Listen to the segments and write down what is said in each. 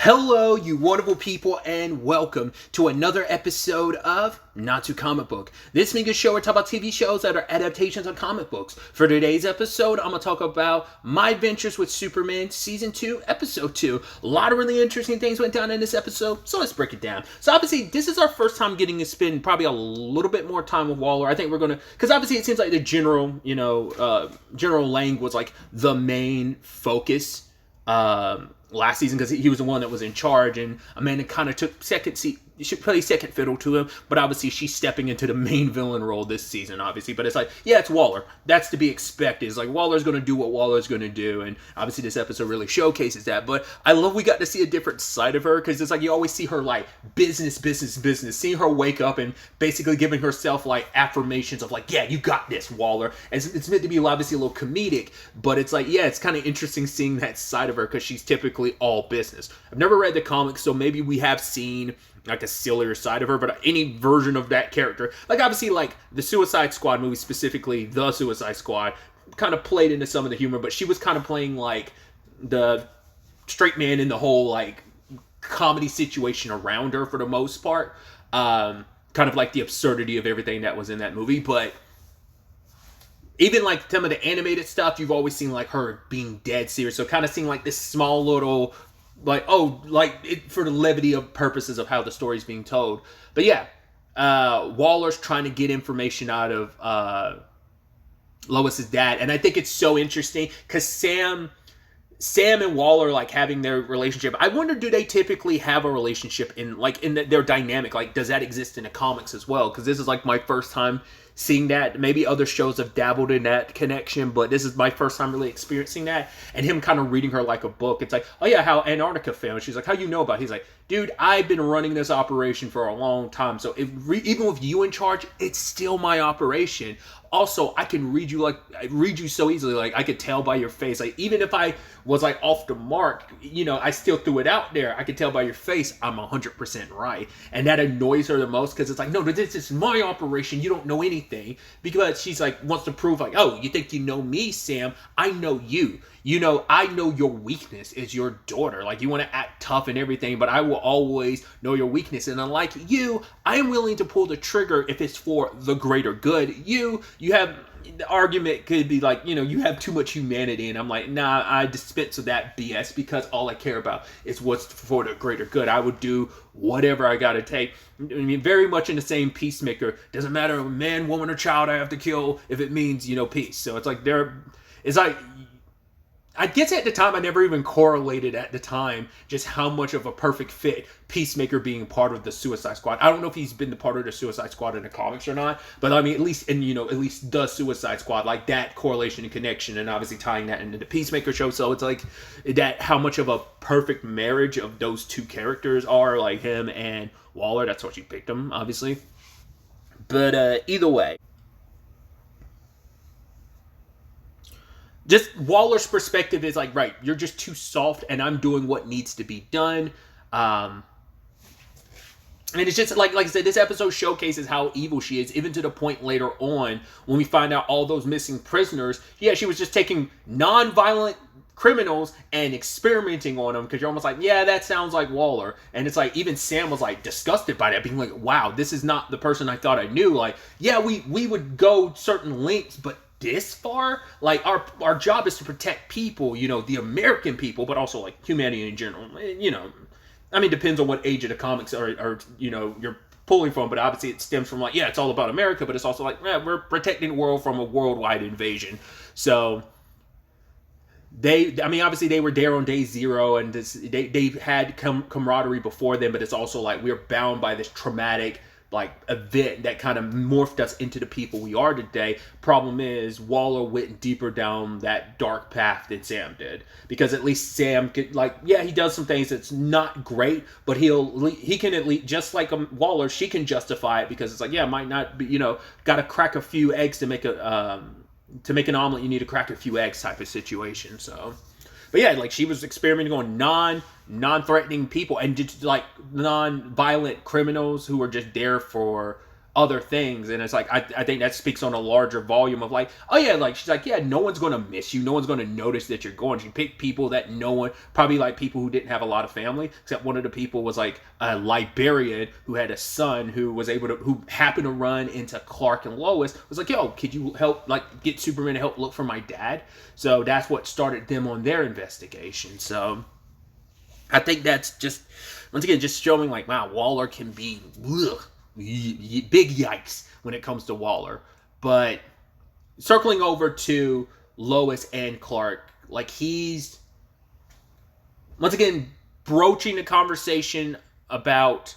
Hello, you wonderful people, and welcome to another episode of Not Too Comic Book. This being a show where I talk about TV shows that are adaptations of comic books. For today's episode, I'm going to talk about My Adventures with Superman Season 2, Episode 2. A lot of really interesting things went down in this episode, so let's break it down. So obviously, this is our first time getting to spend probably a little bit more time with Waller. I think we're going to, because obviously it seems like the general Lang was like the main focus last season because he was the one that was in charge, and Amanda kind of took second seat. You should play second fiddle to him, but obviously she's stepping into the main villain role this season, obviously. But it's like, yeah, it's Waller. That's to be expected. It's like Waller's going to do what Waller's going to do, and obviously this episode really showcases that. But I love we got to see a different side of her, because it's like you always see her like business. Seeing her wake up and basically giving herself like affirmations of like, yeah, you got this, Waller. And it's meant to be obviously a little comedic, but it's like, yeah, it's kind of interesting seeing that side of her because she's typically all business. I've never read the comics, so maybe we have seen like a sillier side of her, but any version of that character, like obviously like the Suicide Squad movie, specifically the Suicide Squad, kind of played into some of the humor, but she was kind of playing like the straight man in the whole like comedy situation around her for the most part, kind of like the absurdity of everything that was in that movie. But even like some of the animated stuff, you've always seen like her being dead serious, so kind of seeing like this small little like, oh, like it, for the levity of purposes of how the story's being told. But yeah, Waller's trying to get information out of Lois's dad, and I think it's so interesting because Sam and Waller like having their relationship. I wonder, do they typically have a relationship in their dynamic? Like, does that exist in the comics as well? Because this is like my first time seeing that. Maybe other shows have dabbled in that connection, but this is my first time really experiencing that. And him kind of reading her like a book. It's like, oh yeah, how Antarctica found. She's like, how you know about it? He's like, dude, I've been running this operation for a long time. So even with you in charge, it's still my operation. Also, I can read you so easily. Like, I could tell by your face. Like, even if I was like off the mark, I still threw it out there. I could tell by your face I'm 100% right. And that annoys her the most because it's like, no, this is my operation. You don't know anything. Because she's like, wants to prove like, oh, you think you know me, Sam? I know you. I know your weakness is your daughter. Like, you want to act tough and everything, but I will always know your weakness. And unlike you, I am willing to pull the trigger if it's for the greater good. You have, the argument could be like, you have too much humanity. And I'm like, nah, I dispense with that BS because all I care about is what's for the greater good. I would do whatever I got to take. I mean, very much in the same Peacemaker. Doesn't matter man, woman, or child I have to kill if it means, peace. So it's like I guess at the time, I never even correlated at the time just how much of a perfect fit Peacemaker being part of the Suicide Squad. I don't know if he's been the part of the Suicide Squad in the comics or not, but I mean, at least the Suicide Squad, like that correlation and connection, and obviously tying that into the Peacemaker show. So it's like that, how much of a perfect marriage of those two characters are, like him and Waller. That's what you picked him, obviously. But either way, just Waller's perspective is like, right, you're just too soft and I'm doing what needs to be done. And it's just like I said, this episode showcases how evil she is, even to the point later on when we find out all those missing prisoners. Yeah, she was just taking non-violent criminals and experimenting on them, because you're almost like, yeah, that sounds like Waller. And it's like, even Sam was like disgusted by that, being like, wow, this is not the person I thought I knew. Like, yeah, we would go certain lengths, but this far, like our job is to protect people, the American people, but also like humanity in general. I mean, depends on what age of the comics are you're pulling from, but obviously it stems from like, yeah, it's all about America, but it's also like, yeah, we're protecting the world from a worldwide invasion. So obviously they were there on day zero, and they've had camaraderie before them, but it's also like we're bound by this traumatic like event that kind of morphed us into the people we are today. Problem is, Waller went deeper down that dark path than Sam did, because at least Sam could, like, yeah, he does some things that's not great, but he can at least, just like Waller, she can justify it, because it's like, yeah, it might not be, got to crack a few eggs to make an omelet. You need to crack a few eggs type of situation. So, but yeah, like, she was experimenting on non-threatening people and just like non-violent criminals who were just there for other things. And it's like, I think that speaks on a larger volume of like, oh yeah, like she's like, yeah, no one's gonna miss you, no one's gonna notice that you're going. She picked people that no one, probably like people who didn't have a lot of family, except one of the people was like a Liberian who had a son who happened to run into Clark and Lois, was like, yo, could you help like get Superman to help look for my dad? So that's what started them on their investigation. So I think that's just, once again, just showing like, wow, Waller can be big yikes when it comes to Waller. But circling over to Lois and Clark, like he's once again broaching the conversation about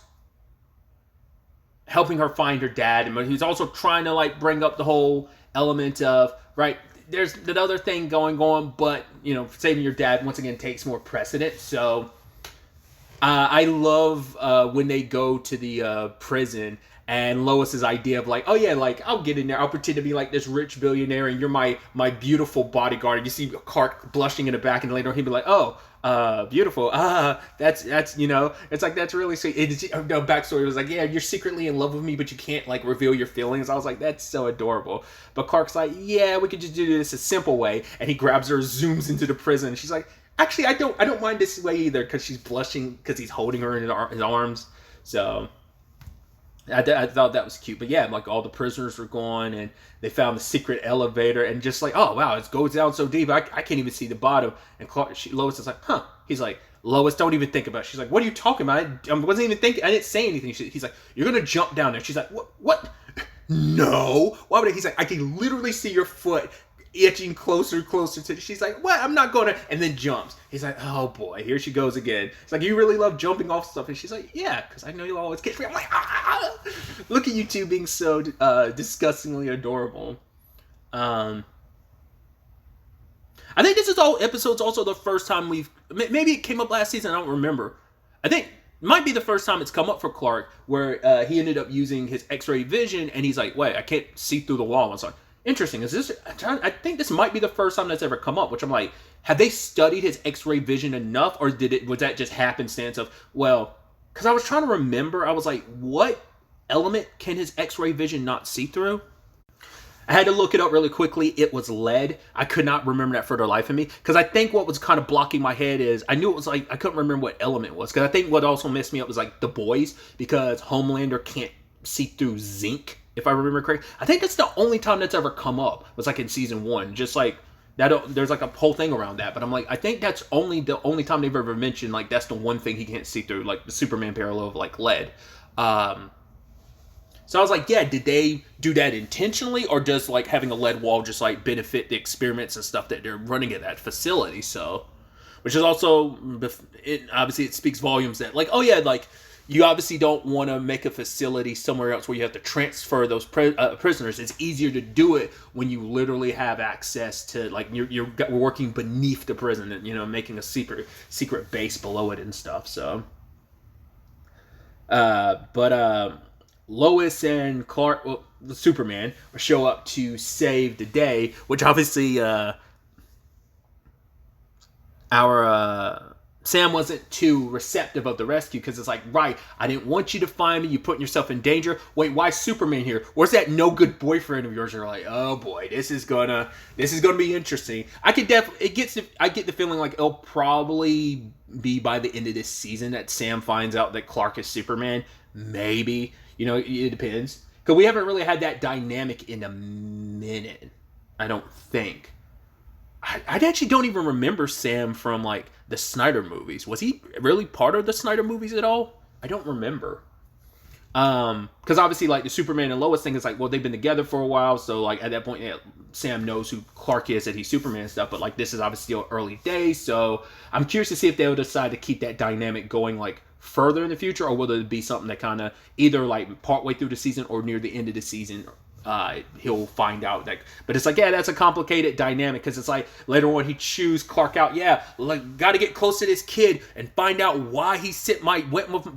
helping her find her dad, and he's also trying to like bring up the whole element of, right, there's another thing going on, but you know, saving your dad once again takes more precedent. So I love when they go to the prison, and Lois's idea of like, oh yeah, like I'll get in there, I'll pretend to be like this rich billionaire, and you're my beautiful bodyguard. And you see Clark blushing in the back, and later he'd be like, oh, beautiful, that's you know, it's like, that's really sweet. No backstory was like, yeah, you're secretly in love with me, but you can't like reveal your feelings. I was like, that's so adorable. But Clark's like, yeah, we could just do this a simple way, and he grabs her, zooms into the prison, and she's like, actually, I don't mind this way either, because she's blushing because he's holding her in his arms. So I thought that was cute. But yeah, like all the prisoners were gone, and they found the secret elevator, and just like, oh wow, it goes down so deep, I can't even see the bottom. And Lois is like, huh? He's like, Lois, don't even think about it. She's like, what are you talking about? I wasn't even thinking. I didn't say anything. He's like, you're gonna jump down there. She's like, what? No. Why would I? He's like, I can literally see your foot itching closer to. She's like, what? I'm not gonna. And then jumps. He's like, oh boy, here she goes again. It's like, you really love jumping off stuff. And she's like, yeah, because I know you'll always catch me. I'm like, ah! Look at you two being so disgustingly adorable. I think this is all episodes also the first time maybe it came up last season, I don't remember. I think it might be the first time it's come up for Clark, where he ended up using his X-ray vision, and he's like, wait, I can't see through the wall. It's like, interesting. I think this might be the first time that's ever come up, which I'm like, have they studied his X-ray vision enough, or was that just happenstance of, well, because I was trying to remember, I was like, what element can his X-ray vision not see through? I had to look it up really quickly. It was lead. I could not remember that for the life of me, because I think what was kind of blocking my head is, I knew it was like, I couldn't remember what element it was, because I think what also messed me up was like the boys, because Homelander can't see through zinc, if I remember correctly. I think that's the only time that's ever come up, was like in season 1, just like that. There's like a whole thing around that, but I'm like, I think that's the only time they've ever mentioned like that's the one thing he can't see through, like the Superman parallel of like lead. So I was like, yeah, did they do that intentionally, or does like having a lead wall just like benefit the experiments and stuff that they're running at that facility? So, which is also, obviously it speaks volumes that like, oh yeah, like you obviously don't want to make a facility somewhere else where you have to transfer those prisoners. It's easier to do it when you literally have access to, like, you're working beneath the prison and, you know, making a secret base below it and stuff. So, Lois and Clark, well, the Superman, show up to save the day, which obviously our Sam wasn't too receptive of the rescue, because it's like, right, I didn't want you to find me, you putting yourself in danger. Wait, why Superman here? Where's that no good boyfriend of yours? You're like, oh boy, this is gonna be interesting. I get the feeling like it'll probably be by the end of this season that Sam finds out that Clark is Superman. Maybe, you know, it depends, because we haven't really had that dynamic in a minute, I don't think. I actually don't even remember Sam from, like, the Snyder movies. Was he really part of the Snyder movies at all? I don't remember. Because obviously, like, the Superman and Lois thing is like, well, they've been together for a while, so, like, at that point, yeah, Sam knows who Clark is, that he's Superman and stuff, but, like, this is obviously still early days, so I'm curious to see if they'll decide to keep that dynamic going, like, further in the future, or will it be something that kind of either, like, partway through the season or near the end of the season, he'll find out that. But it's like, yeah, that's a complicated dynamic, because it's like later on he chews Clark out, yeah, like, got to get close to this kid and find out why he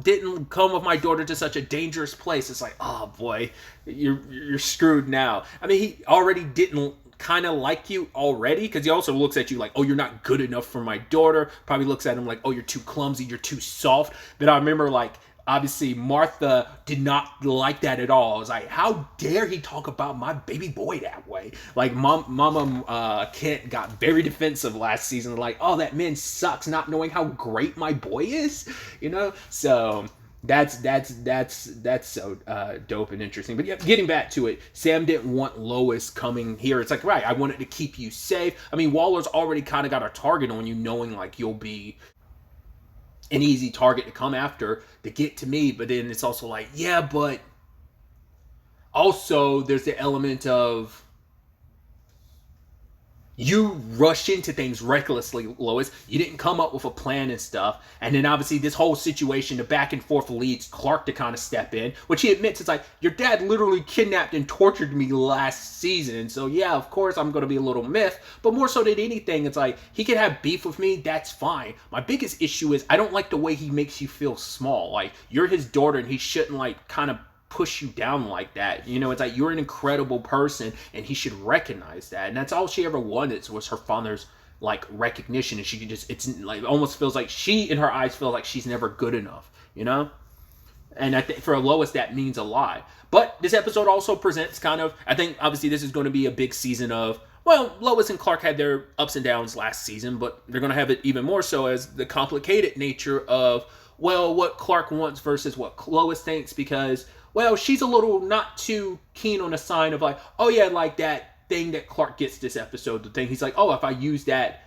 didn't come with my daughter to such a dangerous place. It's like, oh boy, you're screwed now. I mean, he already didn't kind of like you already, because he also looks at you like, oh, you're not good enough for my daughter. Probably looks at him like, oh, you're too clumsy, you're too soft. But I remember, like, obviously Martha did not like that at all. It was like, how dare he talk about my baby boy that way? Like Mama Kent got very defensive last season, like, oh, that man sucks, not knowing how great my boy is, So that's so dope and interesting. But yeah, getting back to it, Sam didn't want Lois coming here. It's like, right, I wanted to keep you safe. I mean, Waller's already kind of got a target on you, knowing like you'll be an easy target to come after to get to me. But then it's also like, yeah, but also there's the element of you rush into things recklessly, Lois. You didn't come up with a plan and stuff. And then obviously this whole situation, the back and forth leads Clark to kind of step in, which he admits, it's like, your dad literally kidnapped and tortured me last season. So yeah, of course I'm going to be a little miffed, but more so than anything, it's like, he can have beef with me, that's fine. My biggest issue is I don't like the way he makes you feel small. Like, you're his daughter and he shouldn't like kind of push you down like that. It's like, you're an incredible person and he should recognize that. And that's all she ever wanted was her father's like recognition. And she could just, it's like, almost feels like she in her eyes feels like she's never good enough, And I think for Lois that means a lot. But this episode also presents kind of, I think obviously this is going to be a big season of, well, Lois and Clark had their ups and downs last season, but they're going to have it even more so as the complicated nature of, well, what Clark wants versus what Lois thinks, because, well, she's a little not too keen on a sign of like, oh yeah, like that thing that Clark gets this episode, the thing he's like, oh, if I use that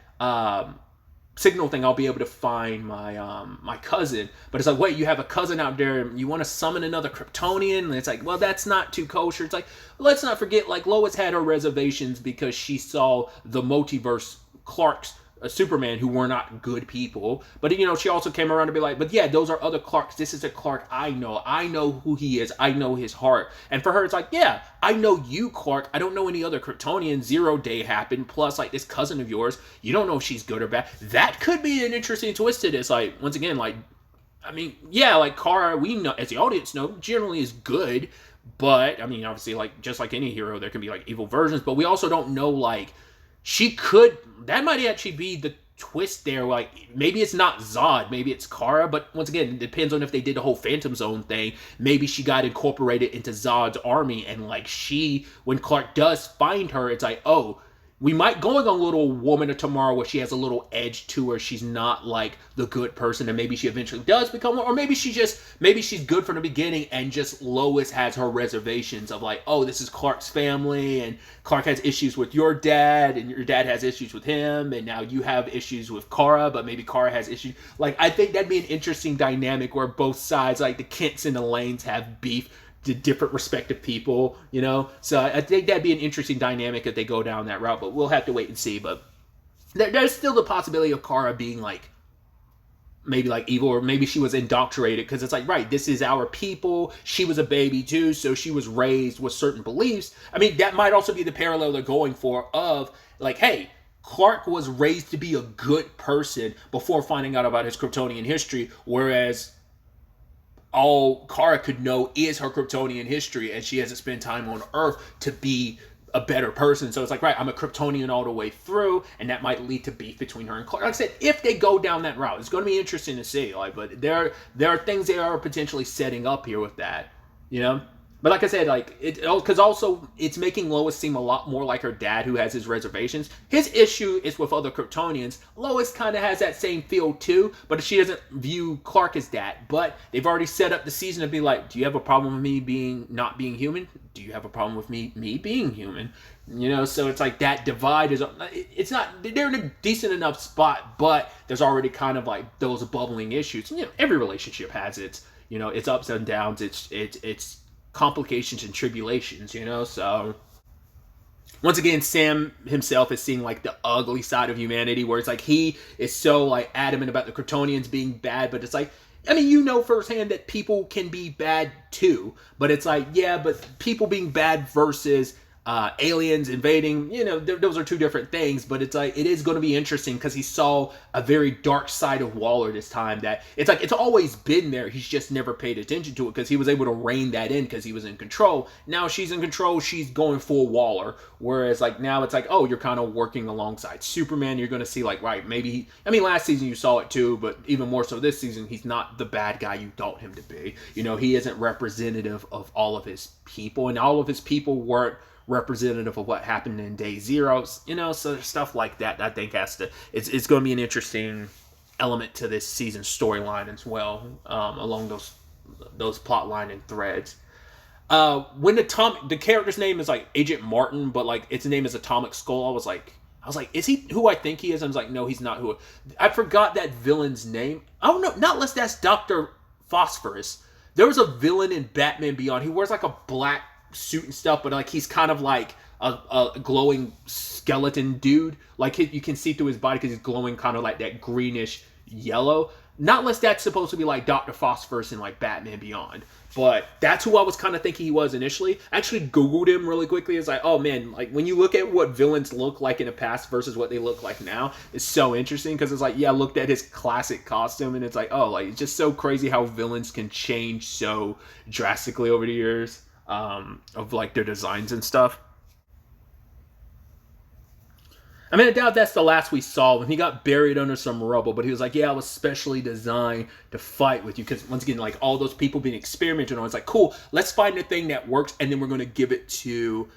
signal thing, I'll be able to find my my cousin. But it's like, wait, you have a cousin out there and you want to summon another Kryptonian? And it's like, well, that's not too kosher. It's like, let's not forget, like, Lois had her reservations because she saw the multiverse Clark's Superman who were not good people. But she also came around to be like, but yeah, those are other Clarks. This is a Clark I know who he is, I know his heart. And for her, it's like, yeah, I know you, Clark. I don't know any other Kryptonian. 0 Day happened, plus like this cousin of yours, you don't know if she's good or bad. That could be an interesting twist to this. Like, once again, like, I mean, yeah, like Kara, we know, as the audience know, generally is good, but I mean, obviously, like, just like any hero, there can be like evil versions, but we also don't know, like, that might actually be the twist there. Like, maybe it's not Zod, maybe it's Kara, but once again, it depends on if they did the whole Phantom Zone thing. Maybe she got incorporated into Zod's army, and like, when Clark does find her, it's like, oh, we might going on a little Woman of Tomorrow where she has a little edge to her. She's not like the good person, and maybe she eventually does become one, or maybe she's good from the beginning, and just Lois has her reservations of like, oh, this is Clark's family, and Clark has issues with your dad, and your dad has issues with him, and now you have issues with Kara, but maybe Kara has issues. Like, I think that'd be an interesting dynamic where both sides, like the Kents and the Lanes, have beef to different respective people, So I think that'd be an interesting dynamic if they go down that route, but we'll have to wait and see. But there's still the possibility of Kara being like, maybe like evil, or maybe she was indoctrinated, because it's like, right, this is our people. She was a baby too, so she was raised with certain beliefs. I mean, that might also be the parallel they're going for of like, hey, Clark was raised to be a good person before finding out about his Kryptonian history, whereas all Kara could know is her Kryptonian history, and she hasn't spent time on Earth to be a better person. So it's like, right, I'm a Kryptonian all the way through, and that might lead to beef between her and Clark. Like I said, if they go down that route, it's going to be interesting to see. Like, but there are things they are potentially setting up here with that, But like I said, like, because also it's making Lois seem a lot more like her dad, who has his reservations. His issue is with other Kryptonians. Lois kind of has that same feel too, but she doesn't view Clark as that. But they've already set up the season to be like, do you have a problem with me not being human? Do you have a problem with me being human? So it's like that divide is, it's not, they're in a decent enough spot, but there's already kind of like those bubbling issues. Every relationship has its ups and downs. It's complications and tribulations, so once again, Sam himself is seeing like the ugly side of humanity, where it's like he is so like adamant about the Kryptonians being bad, but it's like, I mean, firsthand that people can be bad too, but it's like, yeah, but people being bad versus aliens invading, those are two different things, but it's like, it is going to be interesting because he saw a very dark side of Waller this time that it's like, it's always been there. He's just never paid attention to it because he was able to rein that in because he was in control. Now she's in control. She's going full Waller. Whereas like now it's like, oh, you're kind of working alongside Superman. You're going to see like, right, maybe last season you saw it too, but even more so this season, he's not the bad guy you thought him to be. He isn't representative of all of his people, and all of his people weren't representative of what happened in day zero, so stuff like that I think it's going to be an interesting element to this season's storyline as well, along those plot line and threads. When the character's name is like Agent Martin, but like its name is Atomic Skull, I was like, is he who I think he is? I was like, no, he's not who. I forgot that villain's name. Oh no, not unless that's Dr. Phosphorus. There was a villain in Batman Beyond. He wears like a black suit and stuff, but like he's kind of like a glowing skeleton dude. Like you can see through his body because he's glowing kind of like that greenish yellow. Not unless that's supposed to be like Dr. Phosphorus in like Batman Beyond. But that's who I was kind of thinking he was initially. I actually Googled him really quickly. It's like, oh man, like when you look at what villains look like in the past versus what they look like now, it's so interesting because it's like, yeah, I looked at his classic costume and it's like, oh, like it's just so crazy how villains can change so drastically over the years, of like their designs and stuff. I doubt that's the last we saw when he got buried under some rubble, but he was like, yeah, I was specially designed to fight with you. Because once again, like all those people being experimented on, it's like, cool, let's find a thing that works, and then we're going to give it to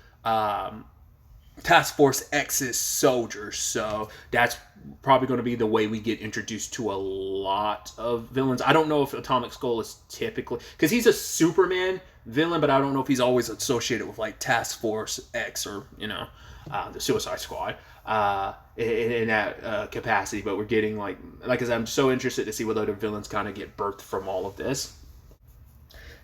Task Force X's soldiers. So that's probably going to be the way we get introduced to a lot of villains. I don't know if Atomic Skull is typically, because he's a Superman villain, but I don't know if he's always associated with like Task Force X or, the Suicide Squad. In that capacity, but we're getting like I said, I'm so interested to see what other villains kind of get birthed from all of this.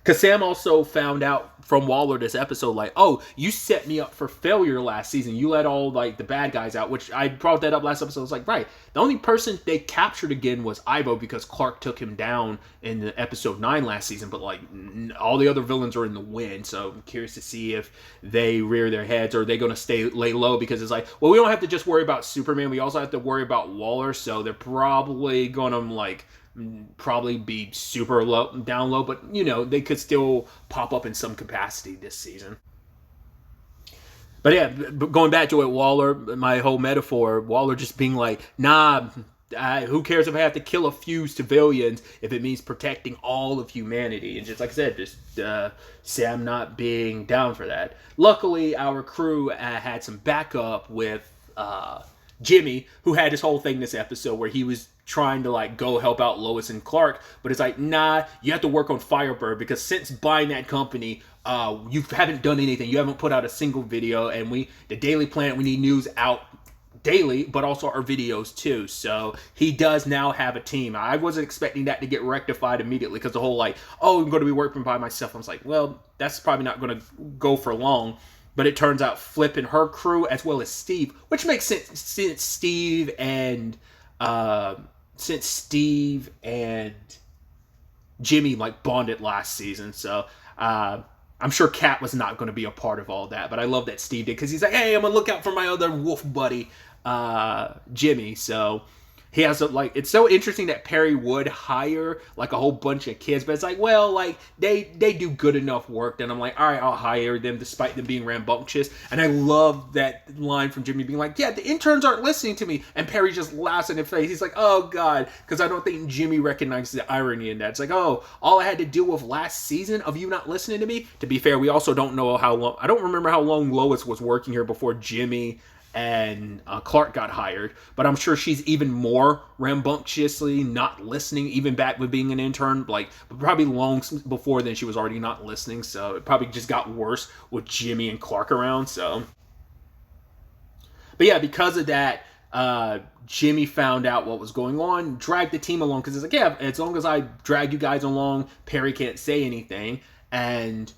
Because Sam also found out from Waller this episode, like, oh, you set me up for failure last season. You let all, like, the bad guys out, which I brought that up last episode. I was like, right. The only person they captured again was Ivo because Clark took him down in the episode 9 last season. But, like, all the other villains are in the wind. So I'm curious to see if they rear their heads or are they going to lay low because it's like, well, we don't have to just worry about Superman. We also have to worry about Waller. So they're probably going to, like, be super down low, but they could still pop up in some capacity this season. But yeah, going back to it, Waller, my whole metaphor, Waller just being like, nah, who cares if I have to kill a few civilians if it means protecting all of humanity? And just like I said, just Sam not being down for that. Luckily, our crew had some backup with Jimmy, who had this whole thing this episode where he was trying to like go help out Lois and Clark, but it's like, nah, you have to work on Firebird because since buying that company, you haven't done anything. You haven't put out a single video, and the Daily Planet, we need news out daily, but also our videos too. So he does now have a team. I wasn't expecting that to get rectified immediately because the whole like, oh, I'm going to be working by myself. I was like, well, that's probably not going to go for long. But it turns out Flip and her crew, as well as Steve, which makes sense since Steve and Jimmy like bonded last season. So I'm sure Kat was not going to be a part of all that. But I love that Steve did because he's like, hey, I'm going to look out for my other wolf buddy, Jimmy. So he has it's so interesting that Perry would hire like a whole bunch of kids, but it's like, well, like they do good enough work. Then I'm like, all right, I'll hire them despite them being rambunctious. And I love that line from Jimmy being like, yeah, the interns aren't listening to me. And Perry just laughs in his face. He's like, oh God, because I don't think Jimmy recognizes the irony in that. It's like, oh, all I had to deal with last season of you not listening to me. To be fair, we also don't know how long. I don't remember how long Lois was working here before Jimmy and Clark got hired, but I'm sure she's even more rambunctiously not listening, even back with being an intern, like probably long before then she was already not listening, so it probably just got worse with Jimmy and Clark around. So, but yeah, because of that, Jimmy found out what was going on, dragged the team along, because it's like, yeah, as long as I drag you guys along, Perry can't say anything, and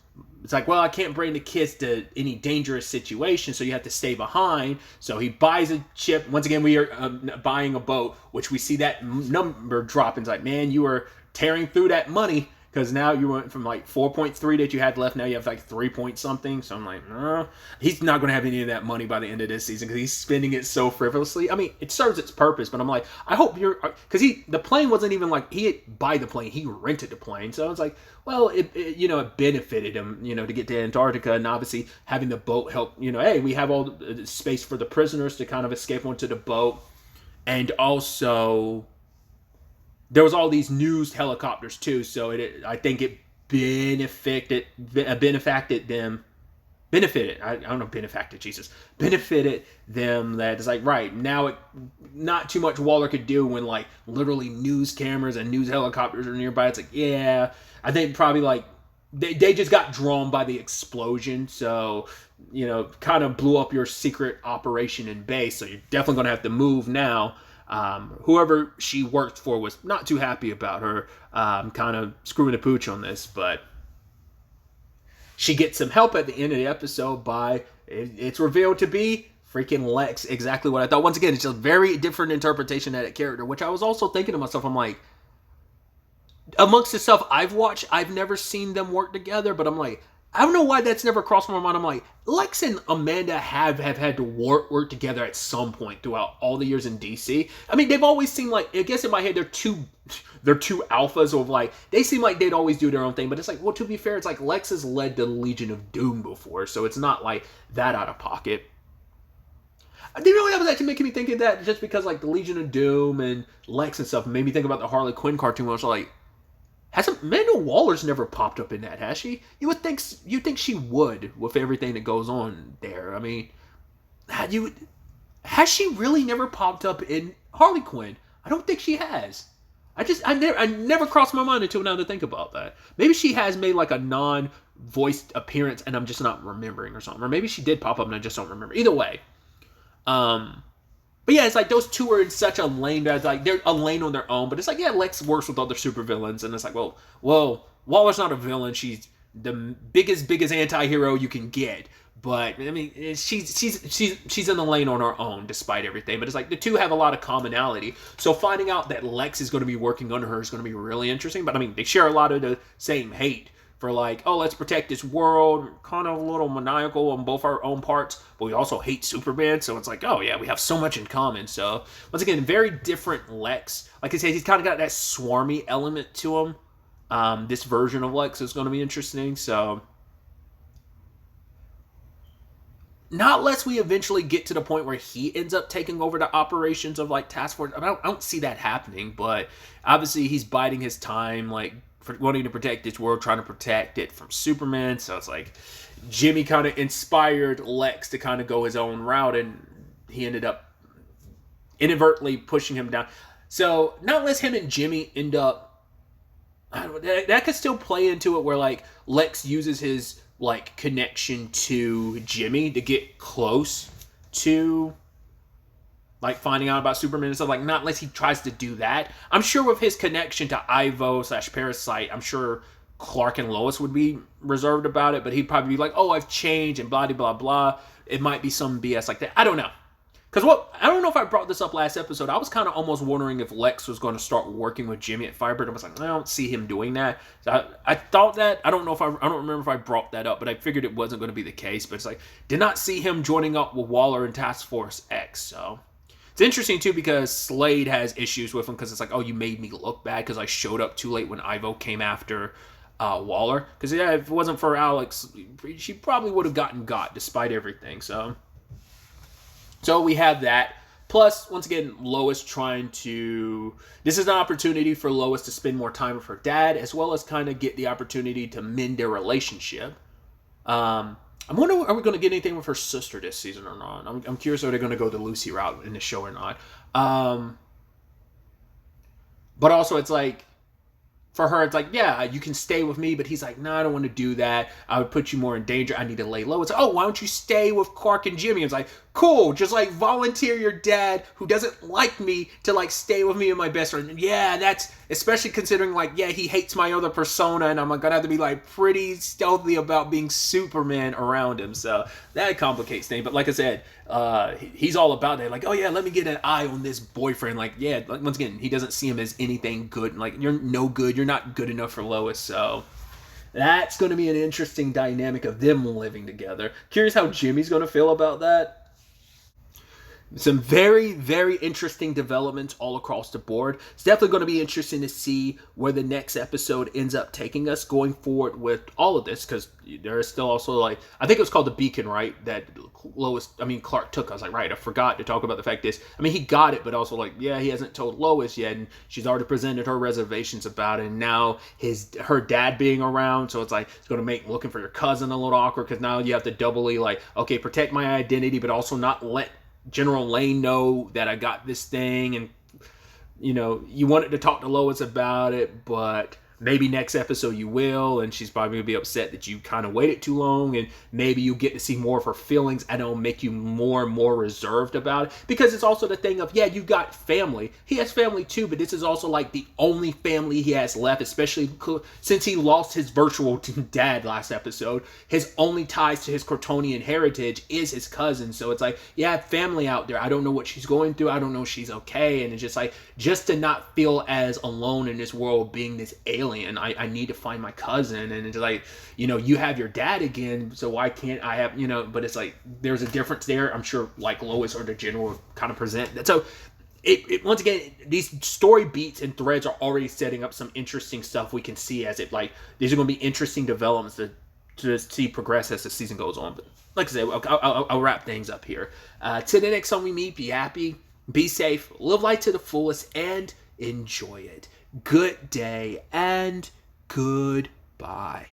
it's like, well, I can't bring the kids to any dangerous situation, so you have to stay behind. So he buys a ship. Once again, we are buying a boat, which we see that number drop. And it's like, man, you are tearing through that money because now you went from like 4.3 that you had left, now you have like 3 point something. So I'm like, he's not going to have any of that money by the end of this season because he's spending it so frivolously. I mean, it serves its purpose, but I'm like, I hope because the plane wasn't even like he had buy the plane, he rented the plane. So I was like, well, it benefited him, to get to Antarctica, and obviously having the boat help, hey, we have all the space for the prisoners to kind of escape onto the boat, and also there was all these news helicopters too, so I think it benefited them that it's like, right, now not too much Waller could do when like literally news cameras and news helicopters are nearby. It's like, yeah, I think probably like they just got drawn by the explosion, so kind of blew up your secret operation in base, so you're definitely going to have to move now. Whoever she worked for was not too happy about her kind of screwing the pooch on this, but she gets some help at the end of the episode by, it's revealed to be freaking Lex, exactly what I thought. Once again, it's a very different interpretation of that character, which I was also thinking to myself, I'm like, amongst the stuff I've watched, I've never seen them work together, but I'm like, I don't know why that's never crossed my mind. I'm like, Lex and Amanda have had to work together at some point throughout all the years in DC. I mean, they've always seemed like, I guess in my head, they're two alphas of like, they seem like they'd always do their own thing, but it's like, well, to be fair, it's like Lex has led the Legion of Doom before, so it's not like that out of pocket. I didn't know that was actually making me think of that just because like the Legion of Doom and Lex and stuff made me think about the Harley Quinn cartoon, where I was like, hasn't Amanda Waller's never popped up in that, has she? You think she would with everything that goes on there. I mean, has she really never popped up in Harley Quinn? I don't think she has. I never crossed my mind until now to think about that. Maybe she has made like a non-voiced appearance and I'm just not remembering or something. Or maybe she did pop up and I just don't remember. Either way. But yeah, it's like those two are in such a lane that like they're a lane on their own. But it's like, yeah, Lex works with other supervillains, and it's like, well, Waller's not a villain. She's the biggest anti-hero you can get. But I mean, she's in the lane on her own despite everything. But it's like the two have a lot of commonality. So finding out that Lex is going to be working under her is going to be really interesting. But I mean, they share a lot of the same hate. For like, oh, let's protect this world, kind of a little maniacal on both our own parts, but we also hate Superman, so it's like, oh yeah, we have so much in common. So, once again, very different Lex. Like I said, he's kind of got that swarmy element to him. This version of Lex is going to be interesting, so not unless we eventually get to the point where he ends up taking over the operations of like Task Force. I don't see that happening, but obviously he's biding his time, like wanting to protect this world, trying to protect it from Superman. So it's like Jimmy kind of inspired Lex to kind of go his own route, and he ended up inadvertently pushing him down. So not unless him and Jimmy end up, that could still play into it where like Lex uses his like connection to Jimmy to get close to like finding out about Superman and stuff, like not unless he tries to do that. I'm sure with his connection to Ivo/Parasite, I'm sure Clark and Lois would be reserved about it, but he'd probably be like, oh, I've changed and blah, blah, blah. It might be some BS like that. I don't know. Because I don't know if I brought this up last episode. I was kind of almost wondering if Lex was going to start working with Jimmy at Firebird. I was like, I don't see him doing that. So I thought that. I don't remember if I brought that up, but I figured it wasn't going to be the case. But it's like, did not see him joining up with Waller and Task Force X, so... It's interesting, too, because Slade has issues with him because it's like, oh, you made me look bad because I showed up too late when Ivo came after Waller. Because, yeah, if it wasn't for Alex, she probably would have got despite everything. So we have that. Plus, once again, Lois trying to... This is an opportunity for Lois to spend more time with her dad, as well as kind of get the opportunity to mend their relationship. I'm wondering, are we going to get anything with her sister this season or not? I'm curious, are they going to go the Lucy route in the show or not? But also, it's like, for her, it's like, yeah, you can stay with me, but he's like, no, I don't want to do that. I would put you more in danger. I need to lay low. It's like, oh, why don't you stay with Clark and Jimmy? It's like, cool, just like volunteer your dad who doesn't like me to like stay with me and my best friend. And yeah, that's especially considering like, yeah, he hates my other persona and I'm gonna have to be like pretty stealthy about being Superman around him. So that complicates things. But like I said, he's all about that. Like, oh yeah, let me get an eye on this boyfriend. Like, yeah, like, once again, he doesn't see him as anything good. Like, you're no good. You're not good enough for Lois. So that's going to be an interesting dynamic of them living together. Curious how Jimmy's going to feel about that. Some very, very interesting developments all across the board. It's definitely going to be interesting to see where the next episode ends up taking us going forward with all of this, because there is still also, like, I think it was called the Beacon, right? That Clark took. I was like, right, I forgot to talk about the fact this. I mean, he got it, but also, like, yeah, he hasn't told Lois yet, and she's already presented her reservations about it, and now her dad being around, so it's like, it's going to make looking for your cousin a little awkward, because now you have to doubly, like, okay, protect my identity, but also not let General Lane know that I got this thing, and you wanted to talk to Lois about it, but maybe next episode you will, and she's probably gonna be upset that you kind of waited too long, and maybe you get to see more of her feelings, and it'll make you more and more reserved about it, because it's also the thing of, yeah, you got family. He has family too, but this is also like the only family he has left, especially since he lost his virtual dad last episode. His only ties to his Cortonian heritage is his cousin, so it's like, yeah, family out there. I don't know what she's going through. I don't know if she's okay, and it's just like, just to not feel as alone in this world being this alien, I need to find my cousin, and it's like, you have your dad again, so why can't I have, but it's like, there's a difference there. I'm sure, like, Lois or the General kind of present that. So it once again, these story beats and threads are already setting up some interesting stuff we can see as it, like, these are going to be interesting developments to see progress as the season goes on. But like I said, I'll wrap things up here. Till the next time we meet, be happy, be safe, live life to the fullest, and enjoy it. Good day and goodbye.